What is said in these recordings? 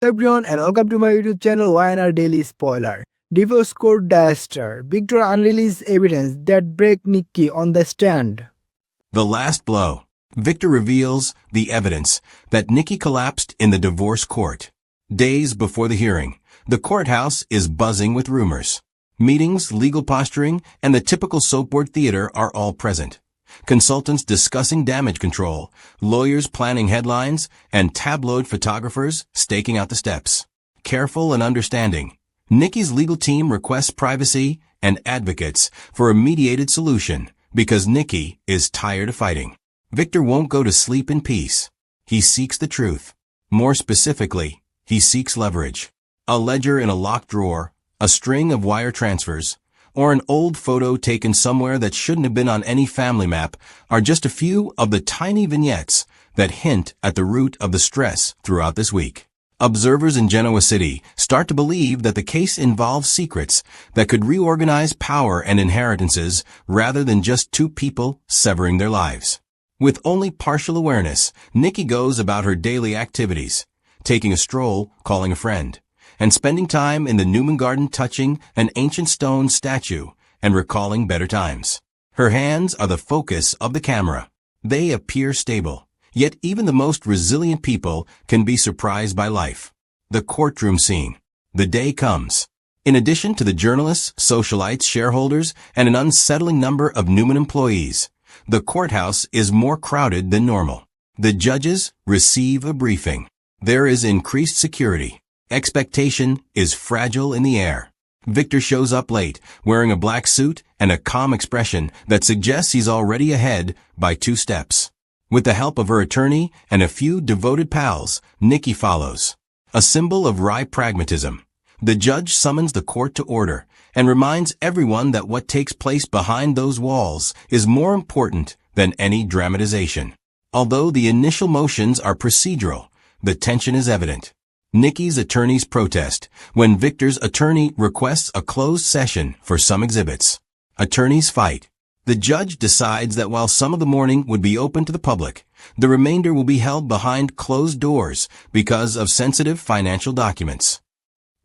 everyone and welcome to my YouTube channel YNR Daily Spoiler. Divorce court disaster. Victor unreleased evidence that break Nikki on the stand. The last blow. Victor reveals the evidence that Nikki collapsed in the divorce court. Days before the hearing, the courthouse is buzzing with rumors. Meetings, legal posturing, and the typical soapboard theater are all present. Consultants discussing damage control, lawyers planning headlines, and tabloid photographers staking out the steps. Careful and understanding, Nikki's legal team requests privacy and advocates for a mediated solution because Nikki is tired of fighting. Victor won't go to sleep in peace. He seeks the truth. More specifically, he seeks leverage. A ledger in a locked drawer, a string of wire transfers, or an old photo taken somewhere that shouldn't have been on any family map are just a few of the tiny vignettes that hint at the root of the stress throughout this week. Observers in Genoa City start to believe that the case involves secrets that could reorganize power and inheritances rather than just two people severing their lives. With only partial awareness, Nikki goes about her daily activities, taking a stroll, calling a friend, and spending time in the Newman Garden touching an ancient stone statue and recalling better times. Her hands are the focus of the camera. They appear stable, yet even the most resilient people can be surprised by life. The courtroom scene. The day comes. In addition to the journalists, socialites, shareholders, and an unsettling number of Newman employees, the courthouse is more crowded than normal. The judges receive a briefing. There is increased security. Expectation is fragile in the air. Victor shows up late, wearing a black suit and a calm expression that suggests he's already ahead by 2 steps. With the help of her attorney and a few devoted pals, Nikki follows. A symbol of wry pragmatism. The judge summons the court to order and reminds everyone that what takes place behind those walls is more important than any dramatization. Although the initial motions are procedural, the tension is evident. Nikki's attorneys protest when Victor's attorney requests a closed session for some exhibits. Attorneys fight. The judge decides that while some of the morning would be open to the public, the remainder will be held behind closed doors because of sensitive financial documents.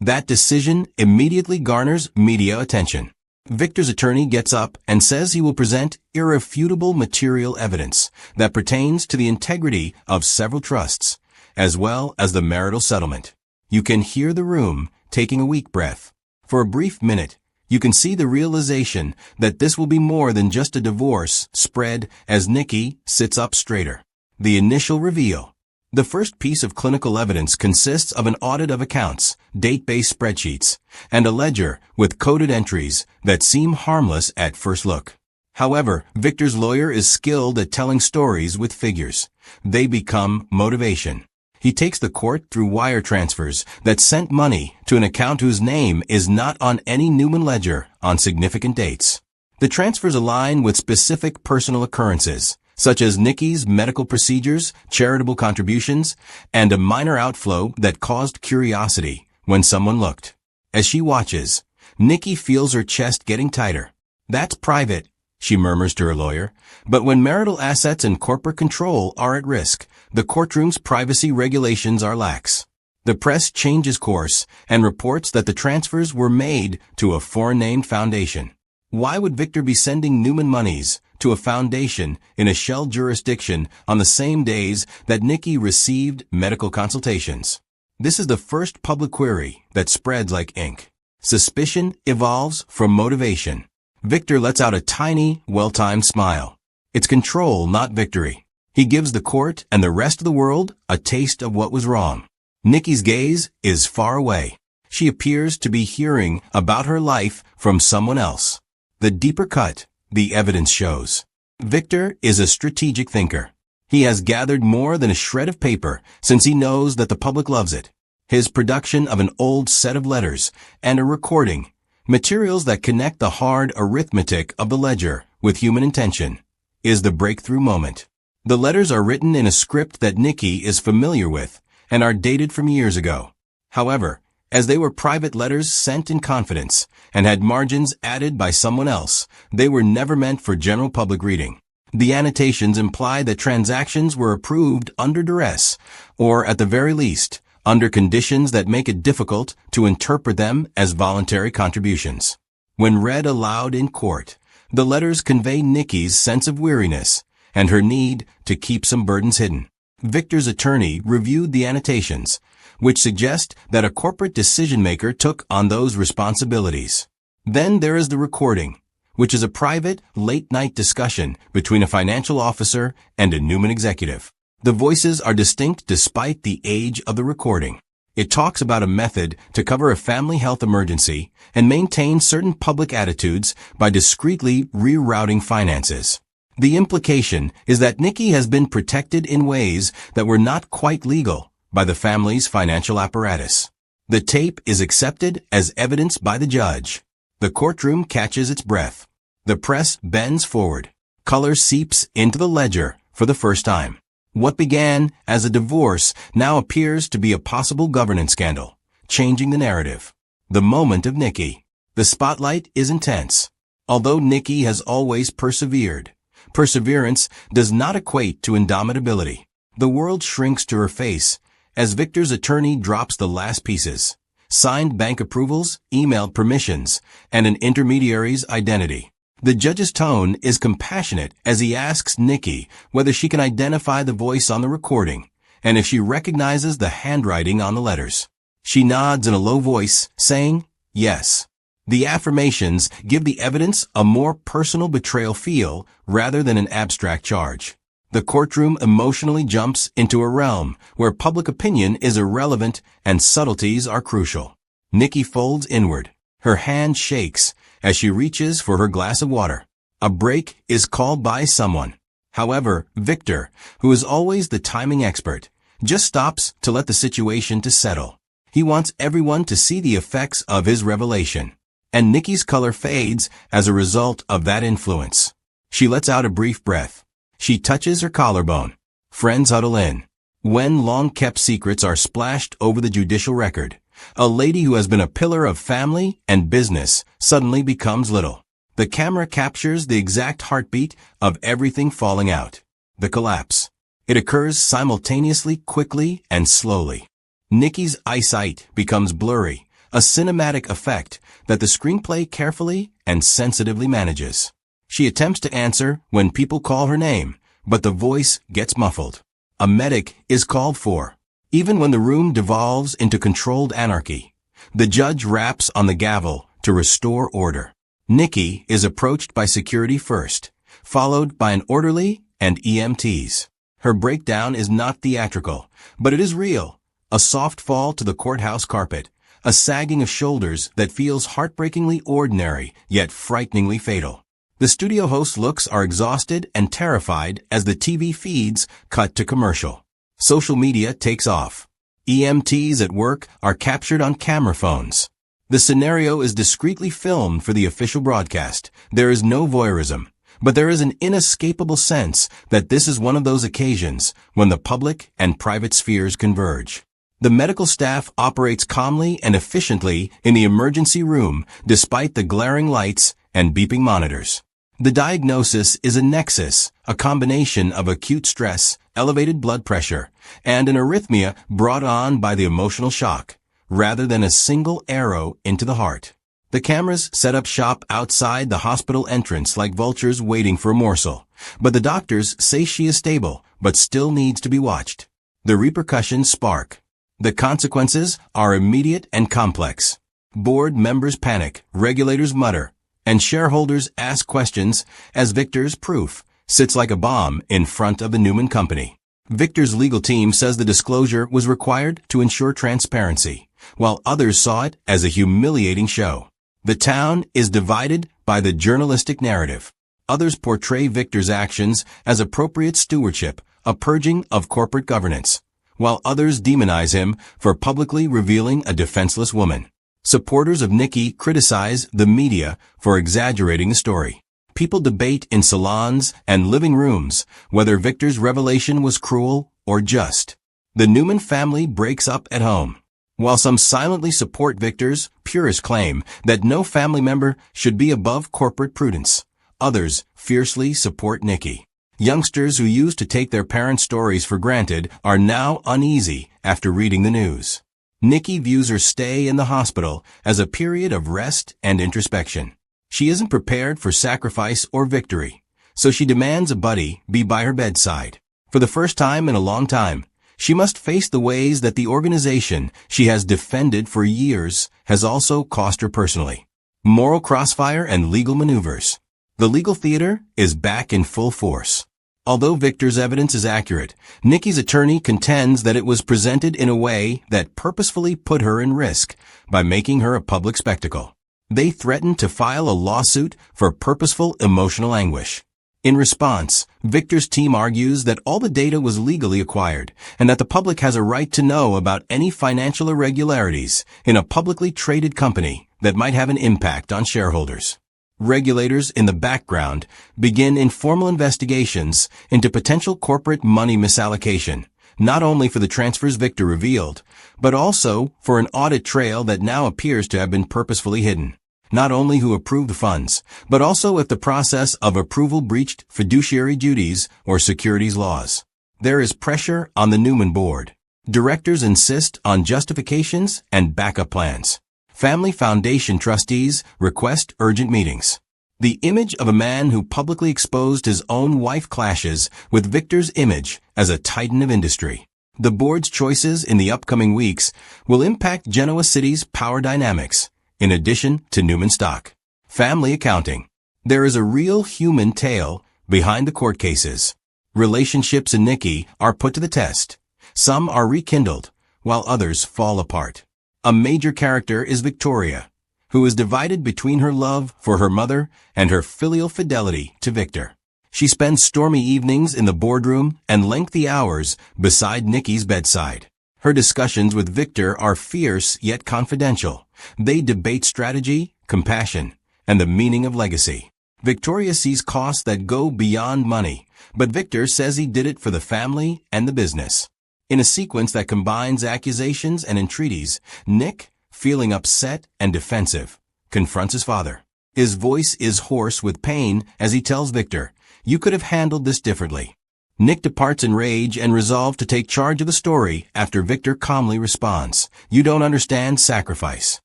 That decision immediately garners media attention. Victor's attorney gets up and says he will present irrefutable material evidence that pertains to the integrity of several trusts, as well as the marital settlement. You can hear the room taking a weak breath. For a brief minute, you can see the realization that this will be more than just a divorce spread as Nikki sits up straighter. The initial reveal. The first piece of clinical evidence consists of an audit of accounts, date-based spreadsheets, and a ledger with coded entries that seem harmless at first look. However, Victor's lawyer is skilled at telling stories with figures. They become motivation. He takes the court through wire transfers that sent money to an account whose name is not on any Newman ledger on significant dates. The transfers align with specific personal occurrences, such as Nikki's medical procedures, charitable contributions, and a minor outflow that caused curiosity when someone looked. As she watches, Nikki feels her chest getting tighter. "That's private," she murmurs to her lawyer. But when marital assets and corporate control are at risk, the courtroom's privacy regulations are lax. The press changes course and reports that the transfers were made to a foreign-named foundation. Why would Victor be sending Newman monies to a foundation in a shell jurisdiction on the same days that Nikki received medical consultations? This is the first public query that spreads like ink. Suspicion evolves from motivation. Victor lets out a tiny, well-timed smile. It's control, not victory. He gives the court and the rest of the world a taste of what was wrong. Nikki's gaze is far away. She appears to be hearing about her life from someone else. The deeper cut, the evidence shows. Victor is a strategic thinker. He has gathered more than a shred of paper since he knows that the public loves it. His production of an old set of letters and a recording, materials that connect the hard arithmetic of the ledger with human intention, is the breakthrough moment. The letters are written in a script that Nikki is familiar with and are dated from years ago. However, as they were private letters sent in confidence and had margins added by someone else, they were never meant for general public reading. The annotations imply that transactions were approved under duress, or at the very least, under conditions that make it difficult to interpret them as voluntary contributions. When read aloud in court, the letters convey Nikki's sense of weariness and her need to keep some burdens hidden. Victor's attorney reviewed the annotations, which suggest that a corporate decision-maker took on those responsibilities. Then there is the recording, which is a private, late-night discussion between a financial officer and a Newman executive. The voices are distinct despite the age of the recording. It talks about a method to cover a family health emergency and maintain certain public attitudes by discreetly rerouting finances. The implication is that Nikki has been protected in ways that were not quite legal by the family's financial apparatus. The tape is accepted as evidence by the judge. The courtroom catches its breath. The press bends forward. Color seeps into the ledger for the first time. What began as a divorce now appears to be a possible governance scandal, changing the narrative. The moment of Nikki. The spotlight is intense. Although Nikki has always persevered, perseverance does not equate to indomitability. The world shrinks to her face as Victor's attorney drops the last pieces. Signed bank approvals, emailed permissions, and an intermediary's identity. The judge's tone is compassionate as he asks Nikki whether she can identify the voice on the recording and if she recognizes the handwriting on the letters. She nods in a low voice, saying, yes. The affirmations give the evidence a more personal betrayal feel rather than an abstract charge. The courtroom emotionally jumps into a realm where public opinion is irrelevant and subtleties are crucial. Nikki folds inward. Her hand shakes as she reaches for her glass of water. A break is called by someone. However, Victor, who is always the timing expert, just stops to let the situation to settle. He wants everyone to see the effects of his revelation. And Nikki's color fades as a result of that influence. She lets out a brief breath. She touches her collarbone. Friends huddle in. When long-kept secrets are splashed over the judicial record, a lady who has been a pillar of family and business suddenly becomes little. The camera captures the exact heartbeat of everything falling out. The collapse. It occurs simultaneously, quickly, and slowly. Nikki's eyesight becomes blurry, a cinematic effect that the screenplay carefully and sensitively manages. She attempts to answer when people call her name, but the voice gets muffled. A medic is called for. Even when the room devolves into controlled anarchy, the judge raps on the gavel to restore order. Nikki is approached by security first, followed by an orderly and EMTs. Her breakdown is not theatrical, but it is real. A soft fall to the courthouse carpet, a sagging of shoulders that feels heartbreakingly ordinary yet frighteningly fatal. The studio host's looks are exhausted and terrified as the TV feeds cut to commercial. Social media takes off. EMTs at work are captured on camera phones. The scenario is discreetly filmed for the official broadcast. There is no voyeurism, but there is an inescapable sense that this is one of those occasions when the public and private spheres converge. The medical staff operates calmly and efficiently in the emergency room despite the glaring lights and beeping monitors. The diagnosis is a nexus, a combination of acute stress, elevated blood pressure, and an arrhythmia brought on by the emotional shock, rather than a single arrow into the heart. The cameras set up shop outside the hospital entrance like vultures waiting for a morsel, but the doctors say she is stable, but still needs to be watched. The repercussions spark. The consequences are immediate and complex. Board members panic, regulators mutter, and shareholders ask questions as Victor's proof sits like a bomb in front of the Newman Company. Victor's legal team says the disclosure was required to ensure transparency, while others saw it as a humiliating show. The town is divided by the journalistic narrative. Others portray Victor's actions as appropriate stewardship, a purging of corporate governance, while others demonize him for publicly revealing a defenseless woman. Supporters of Nikki criticize the media for exaggerating the story. People debate in salons and living rooms whether Victor's revelation was cruel or just. The Newman family breaks up at home. While some silently support Victor's purist claim that no family member should be above corporate prudence, others fiercely support Nikki. Youngsters who used to take their parents' stories for granted are now uneasy after reading the news. Nikki views her stay in the hospital as a period of rest and introspection. She isn't prepared for sacrifice or victory, so she demands a buddy be by her bedside. For the first time in a long time, she must face the ways that the organization she has defended for years has also cost her personally. Moral crossfire and legal maneuvers. The legal theater is back in full force. Although Victor's evidence is accurate, Nikki's attorney contends that it was presented in a way that purposefully put her in risk by making her a public spectacle. They threatened to file a lawsuit for purposeful emotional anguish. In response, Victor's team argues that all the data was legally acquired and that the public has a right to know about any financial irregularities in a publicly traded company that might have an impact on shareholders. Regulators in the background begin informal investigations into potential corporate money misallocation, not only for the transfers Victor revealed, but also for an audit trail that now appears to have been purposefully hidden. Not only who approved the funds, but also if the process of approval breached fiduciary duties or securities laws. There is pressure on the Newman board. Directors insist on justifications and backup plans. Family Foundation trustees request urgent meetings. The image of a man who publicly exposed his own wife clashes with Victor's image as a titan of industry. The board's choices in the upcoming weeks will impact Genoa City's power dynamics, in addition to Newman stock. Family accounting. There is a real human tale behind the court cases. Relationships in Nikki are put to the test. Some are rekindled, while others fall apart. A major character is Victoria, who is divided between her love for her mother and her filial fidelity to Victor. She spends stormy evenings in the boardroom and lengthy hours beside Nikki's bedside. Her discussions with Victor are fierce yet confidential. They debate strategy, compassion, and the meaning of legacy. Victoria sees costs that go beyond money, but Victor says he did it for the family and the business. In a sequence that combines accusations and entreaties, Nick, feeling upset and defensive, confronts his father. His voice is hoarse with pain as he tells Victor, "You could have handled this differently." Nick departs in rage and resolved to take charge of the story after Victor calmly responds, "You don't understand sacrifice."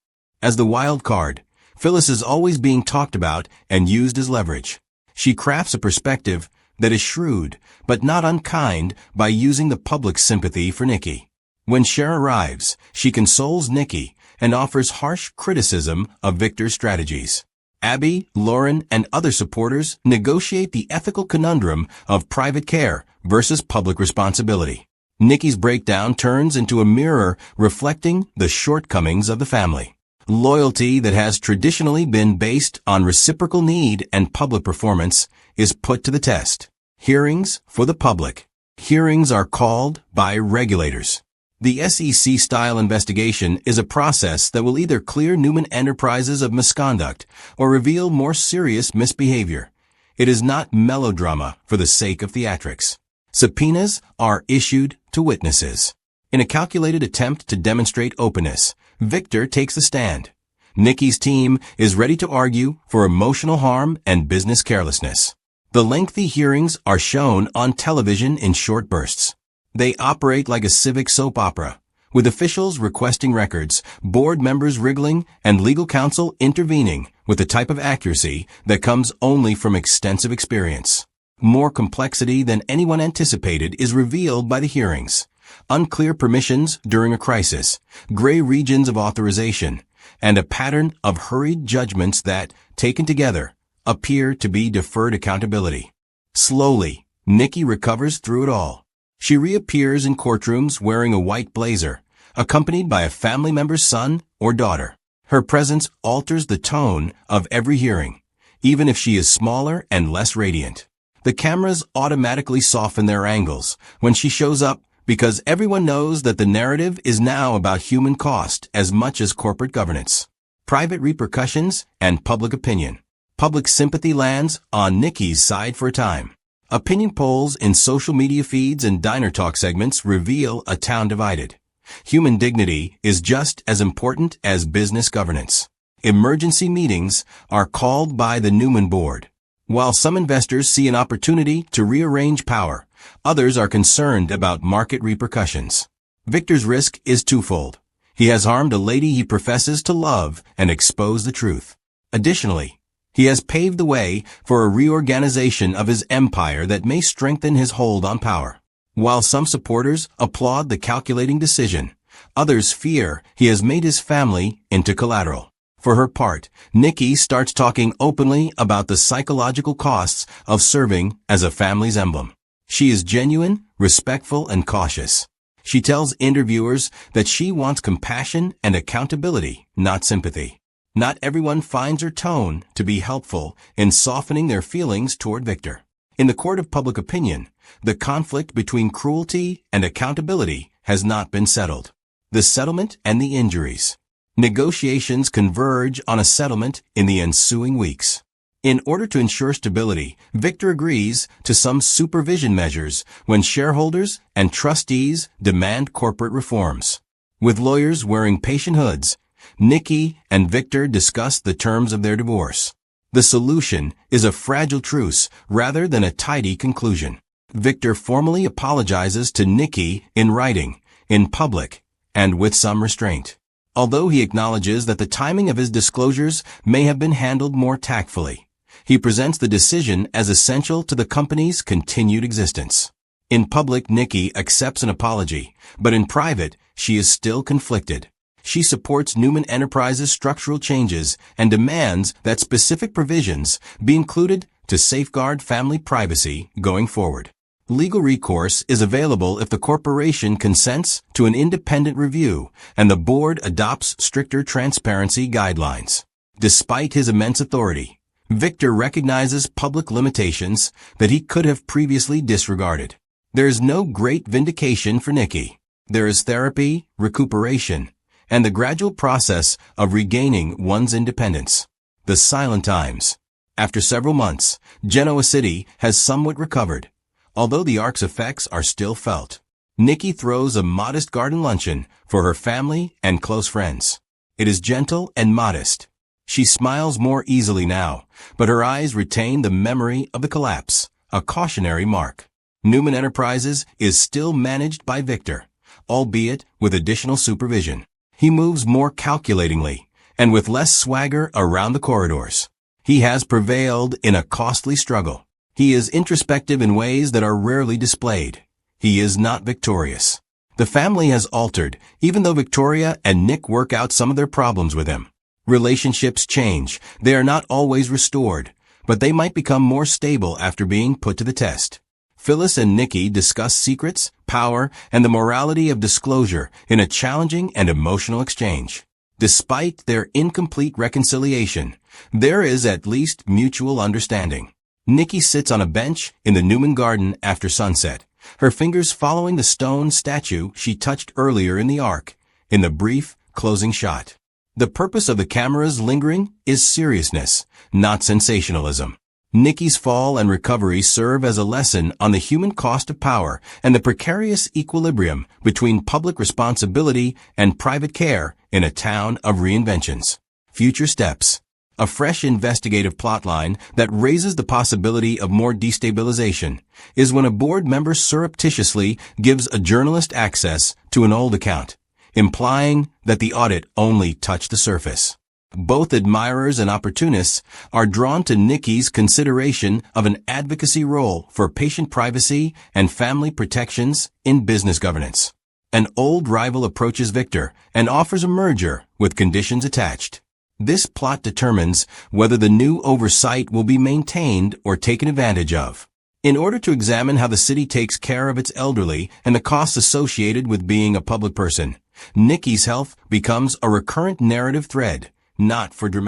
As the wild card, Phyllis is always being talked about and used as leverage. She crafts a perspective that is shrewd, but not unkind, by using the public's sympathy for Nikki. When Cher arrives, she consoles Nikki and offers harsh criticism of Victor's strategies. Abby, Lauren, and other supporters negotiate the ethical conundrum of private care versus public responsibility. Nikki's breakdown turns into a mirror reflecting the shortcomings of the family. Loyalty that has traditionally been based on reciprocal need and public performance is put to the test. Hearings for the public. Hearings are called by regulators. The SEC-style investigation is a process that will either clear Newman Enterprises of misconduct or reveal more serious misbehavior. It is not melodrama for the sake of theatrics. Subpoenas are issued to witnesses. In a calculated attempt to demonstrate openness, Victor takes the stand. Nikki's team is ready to argue for emotional harm and business carelessness. The lengthy hearings are shown on television in short bursts. They operate like a civic soap opera, with officials requesting records, board members wriggling, and legal counsel intervening with the type of accuracy that comes only from extensive experience. More complexity than anyone anticipated is revealed by the hearings. Unclear permissions during a crisis, gray regions of authorization, and a pattern of hurried judgments that, taken together, appear to be deferred accountability. Slowly, Nikki recovers through it all. She reappears in courtrooms wearing a white blazer, accompanied by a family member's son or daughter. Her presence alters the tone of every hearing, even if she is smaller and less radiant. The cameras automatically soften their angles when she shows up because everyone knows that the narrative is now about human cost as much as corporate governance. Private repercussions and public opinion. Public sympathy lands on Nikki's side for a time. Opinion polls in social media feeds and diner talk segments reveal a town divided. Human dignity is just as important as business governance. Emergency meetings are called by the Newman board. While some investors see an opportunity to rearrange power, others are concerned about market repercussions. Victor's risk is twofold. He has harmed a lady he professes to love and exposed the truth. Additionally, he has paved the way for a reorganization of his empire that may strengthen his hold on power. While some supporters applaud the calculating decision, others fear he has made his family into collateral. For her part, Nikki starts talking openly about the psychological costs of serving as a family's emblem. She is genuine, respectful, and cautious. She tells interviewers that she wants compassion and accountability, not sympathy. Not everyone finds her tone to be helpful in softening their feelings toward Victor. In the court of public opinion, the conflict between cruelty and accountability has not been settled. The settlement and the injuries. Negotiations converge on a settlement in the ensuing weeks. In order to ensure stability, Victor agrees to some supervision measures when shareholders and trustees demand corporate reforms. With lawyers wearing patient hoods, Nikki and Victor discuss the terms of their divorce. The solution is a fragile truce rather than a tidy conclusion. Victor formally apologizes to Nikki in writing, in public, and with some restraint. Although he acknowledges that the timing of his disclosures may have been handled more tactfully, he presents the decision as essential to the company's continued existence. In public, Nikki accepts an apology, but in private, she is still conflicted. She supports Newman Enterprises' structural changes and demands that specific provisions be included to safeguard family privacy going forward. Legal recourse is available if the corporation consents to an independent review and the board adopts stricter transparency guidelines. Despite his immense authority, Victor recognizes public limitations that he could have previously disregarded. There is no great vindication for Nikki. There is therapy, recuperation, and the gradual process of regaining one's independence. The silent times. After several months, Genoa City has somewhat recovered, although the ark's effects are still felt. Nikki throws a modest garden luncheon for her family and close friends. It is gentle and modest. She smiles more easily now, but her eyes retain the memory of the collapse, a cautionary mark. Newman Enterprises is still managed by Victor, albeit with additional supervision. He moves more calculatingly and with less swagger around the corridors. He has prevailed in a costly struggle. He is introspective in ways that are rarely displayed. He is not victorious. The family has altered, even though Victoria and Nick work out some of their problems with him. Relationships change. They are not always restored, but they might become more stable after being put to the test. Phyllis and Nikki discuss secrets, power, and the morality of disclosure in a challenging and emotional exchange. Despite their incomplete reconciliation, there is at least mutual understanding. Nikki sits on a bench in the Newman garden after sunset, her fingers following the stone statue she touched earlier in the ark, in the brief closing shot. The purpose of the camera's lingering is seriousness, not sensationalism. Nikki's fall and recovery serve as a lesson on the human cost of power and the precarious equilibrium between public responsibility and private care in a town of reinventions. Future steps. A fresh investigative plotline that raises the possibility of more destabilization is when a board member surreptitiously gives a journalist access to an old account, implying that the audit only touched the surface. Both admirers and opportunists are drawn to Nikki's consideration of an advocacy role for patient privacy and family protections in business governance. An old rival approaches Victor and offers a merger with conditions attached. This plot determines whether the new oversight will be maintained or taken advantage of. In order to examine how the city takes care of its elderly and the costs associated with being a public person, Nikki's health becomes a recurrent narrative thread, not for dramatic